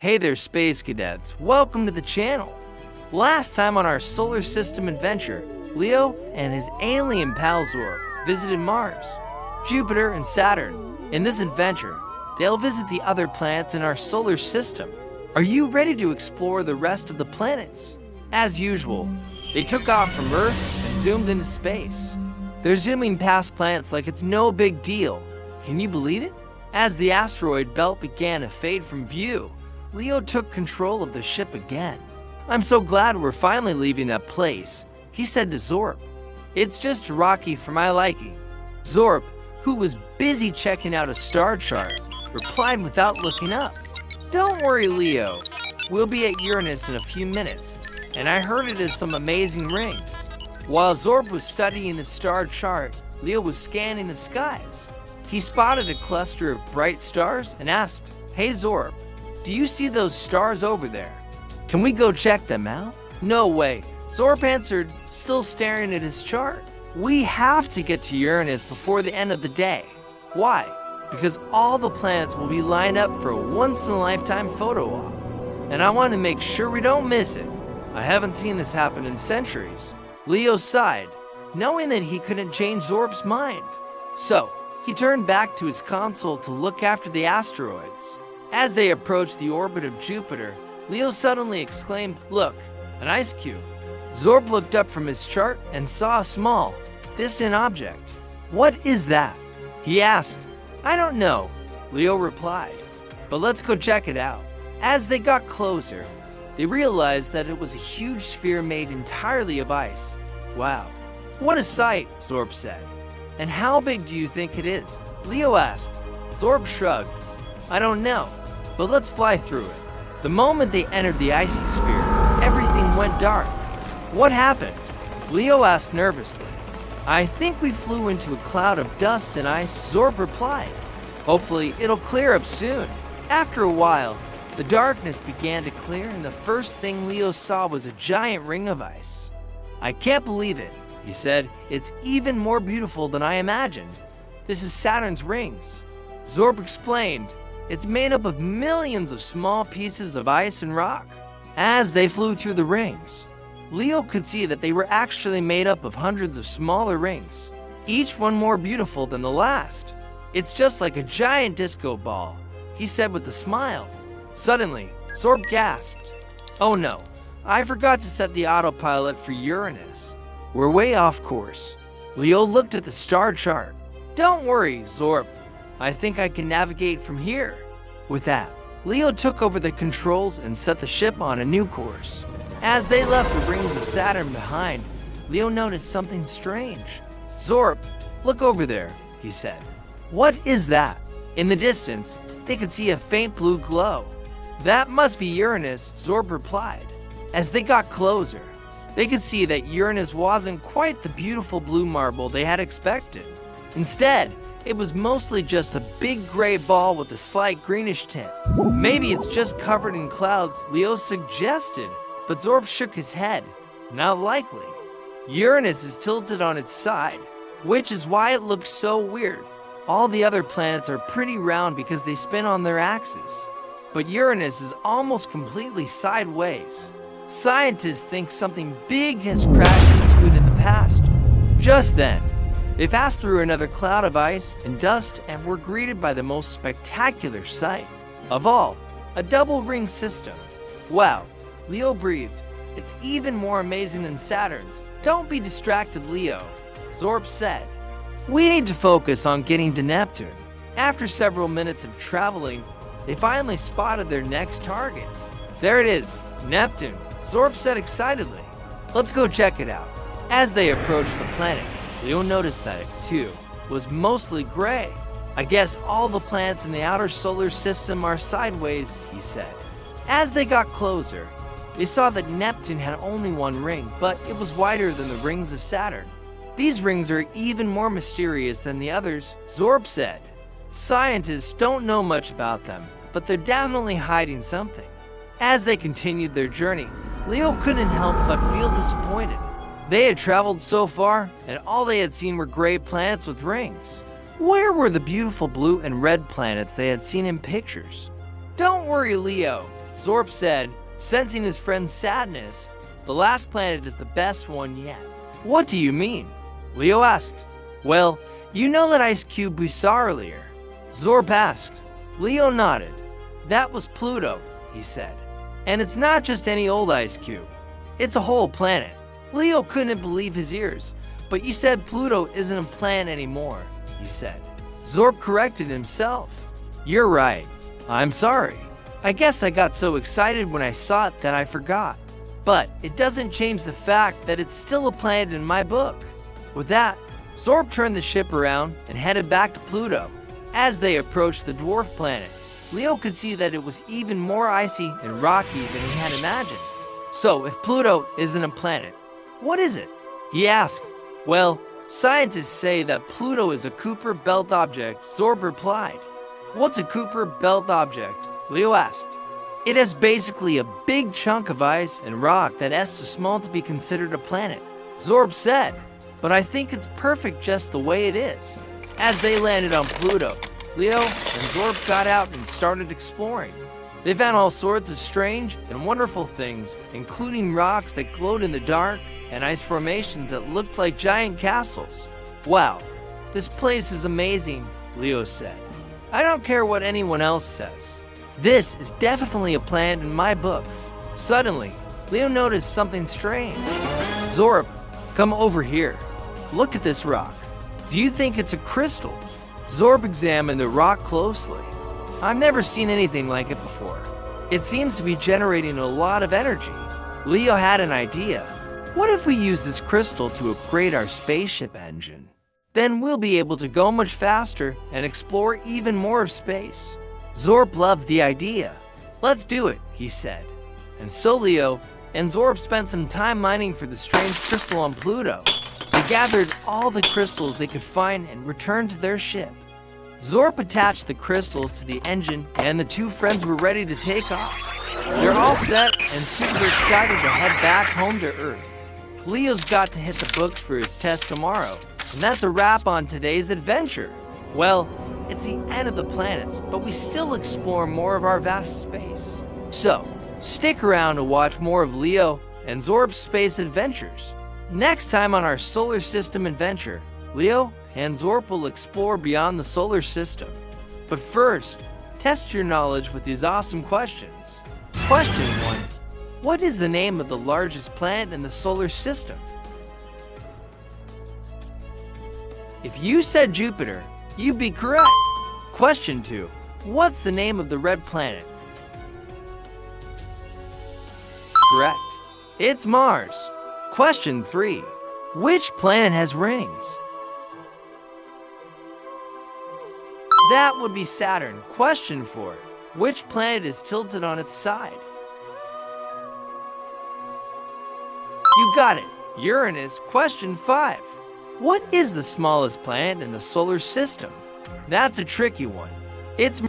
Hey there, Space Cadets. Welcome to the channel. Last time on our solar system adventure, Leo and his alien pal Zorb visited Mars, Jupiter, and Saturn. In this adventure, they'll visit the other planets in our solar system. Are you ready to explore the rest of the planets? As usual, they took off from Earth and zoomed into space. They're zooming past planets like it's no big deal. Can you believe it? As the asteroid belt began to fade from view, Leo took control of the ship again. "I'm so glad we're finally leaving that place," he said to Zorb. "It's just rocky for my liking." Zorb, who was busy checking out a star chart, replied without looking up. "Don't worry, Leo. We'll be at Uranus in a few minutes, and I heard it has some amazing rings." While Zorb was studying the star chart, Leo was scanning the skies. He spotted a cluster of bright stars and asked, "Hey Zorb, do you see those stars over there? Can we go check them out?" "No way," Zorb answered, still staring at his chart. "We have to get to Uranus before the end of the day." "Why?" "Because all the planets will be lined up for a once-in-a-lifetime photo op, and I want to make sure we don't miss it. I haven't seen this happen in centuries." Leo sighed, knowing that he couldn't change Zorb's mind. So, he turned back to his console to look after the asteroids. As they approached the orbit of Jupiter, Leo suddenly exclaimed, "Look, an ice cube." Zorb looked up from his chart and saw a small, distant object. "What is that?" he asked. "I don't know," Leo replied, "but let's go check it out." As they got closer, they realized that it was a huge sphere made entirely of ice. "Wow, what a sight," Zorb said. "And how big do you think it is?" Leo asked. Zorb shrugged. "I don't know, but let's fly through it." The moment they entered the icy sphere, everything went dark. "What happened?" Leo asked nervously. "I think we flew into a cloud of dust and ice," Zorb replied. "Hopefully, it'll clear up soon." After a while, the darkness began to clear, and the first thing Leo saw was a giant ring of ice. "I can't believe it," he said. "It's even more beautiful than I imagined. This is Saturn's rings." Zorb explained, "It's made up of millions of small pieces of ice and rock." As they flew through the rings, Leo could see that they were actually made up of hundreds of smaller rings, each one more beautiful than the last. "It's just like a giant disco ball," he said with a smile. Suddenly, Zorb gasped. "Oh no, I forgot to set the autopilot for Uranus. We're way off course." Leo looked at the star chart. "Don't worry, Zorb. I think I can navigate from here." With that, Leo took over the controls and set the ship on a new course. As they left the rings of Saturn behind, Leo noticed something strange. "Zorb, look over there," he said. "What is that?" In the distance, they could see a faint blue glow. "That must be Uranus," Zorb replied. As they got closer, they could see that Uranus wasn't quite the beautiful blue marble they had expected. Instead, it was mostly just a big gray ball with a slight greenish tint. "Maybe it's just covered in clouds," Leo suggested, but Zorb shook his head. "Not likely. Uranus is tilted on its side, which is why it looks so weird. All the other planets are pretty round because they spin on their axes, but Uranus is almost completely sideways. Scientists think something big has crashed into it in the past." Just then, they passed through another cloud of ice and dust and were greeted by the most spectacular sight of all, a double ring system. "Wow," Leo breathed. "It's even more amazing than Saturn's." "Don't be distracted, Leo," Zorb said. "We need to focus on getting to Neptune." After several minutes of traveling, they finally spotted their next target. "There it is, Neptune," Zorb said excitedly. "Let's go check it out." As they approached the planet, Leo noticed that it, too, was mostly gray. "I guess all the planets in the outer solar system are sideways," he said. As they got closer, they saw that Neptune had only one ring, but it was wider than the rings of Saturn. "These rings are even more mysterious than the others," Zorb said. "Scientists don't know much about them, but they're definitely hiding something." As they continued their journey, Leo couldn't help but feel disappointed. They had traveled so far, and all they had seen were gray planets with rings. Where were the beautiful blue and red planets they had seen in pictures? "Don't worry, Leo," Zorp said, sensing his friend's sadness. The last planet is the best one yet. What do you mean? Leo asked. Well, you know that ice cube we saw earlier? Zorp asked. Leo nodded. That was Pluto, he said. And it's not just any old ice cube. It's a whole planet. Leo couldn't believe his ears. But you said Pluto isn't a planet anymore, he said. Zorp corrected himself. You're right. I'm sorry. I guess I got so excited when I saw it that I forgot. But it doesn't change the fact that it's still a planet in my book. With that, Zorp turned the ship around and headed back to Pluto. As they approached the dwarf planet, Leo could see that it was even more icy and rocky than he had imagined. So, if Pluto isn't a planet, what is it? He asked. Well, scientists say that Pluto is a Kuiper belt object, Zorp replied. What's a Kuiper belt object? Leo asked. It has basically a big chunk of ice and rock that is too small to be considered a planet, Zorp said. But I think it's perfect just the way it is. As they landed on Pluto, Leo and Zorp got out and started exploring. They found all sorts of strange and wonderful things, including rocks that glowed in the dark and ice formations that looked like giant castles. Wow, this place is amazing, Leo said. I don't care what anyone else says. This is definitely a planet in my book. Suddenly, Leo noticed something strange. Zorp, come over here. Look at this rock. Do you think it's a crystal? Zorp examined the rock closely. I've never seen anything like it before. It seems to be generating a lot of energy. Leo had an idea. What if we use this crystal to upgrade our spaceship engine? Then we'll be able to go much faster and explore even more of space. Zorp loved the idea. Let's do it, he said. And so Leo and Zorp spent some time mining for the strange crystal on Pluto. They gathered all the crystals they could find and returned to their ship. Zorp attached the crystals to the engine and the two friends were ready to take off. They're all set and super excited to head back home to Earth. Leo's got to hit the books for his test tomorrow, and that's a wrap on today's adventure. Well, it's the end of the planets, but we still explore more of our vast space. So, stick around to watch more of Leo and Zorp's space adventures. Next time on our solar system adventure, Leo and Zorp will explore beyond the solar system. But first, test your knowledge with these awesome questions. Question 1. What is the name of the largest planet in the solar system? If you said Jupiter, you'd be correct. Question 2. What's the name of the red planet? Correct. It's Mars. Question 3. Which planet has rings? That would be Saturn. Question 4. Which planet is tilted on its side? You got it. Uranus. Question 5. What is the smallest planet in the solar system? That's a tricky one. It's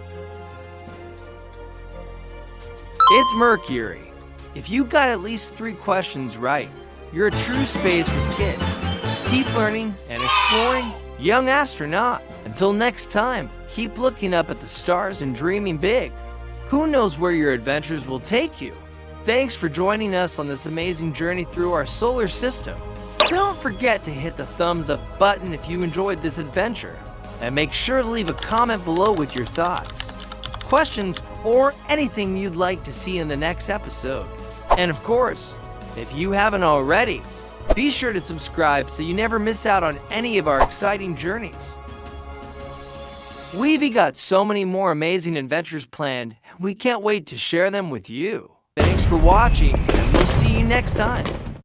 Mercury. If you got at least 3 questions right, you're a true space kid. Keep learning and exploring, young astronaut. Until next time, keep looking up at the stars and dreaming big. Who knows where your adventures will take you? Thanks for joining us on this amazing journey through our solar system. Don't forget to hit the thumbs up button if you enjoyed this adventure. And make sure to leave a comment below with your thoughts, questions, or anything you'd like to see in the next episode. And of course, if you haven't already, be sure to subscribe so you never miss out on any of our exciting journeys. We've got so many more amazing adventures planned, and we can't wait to share them with you. Thanks for watching, and we'll see you next time.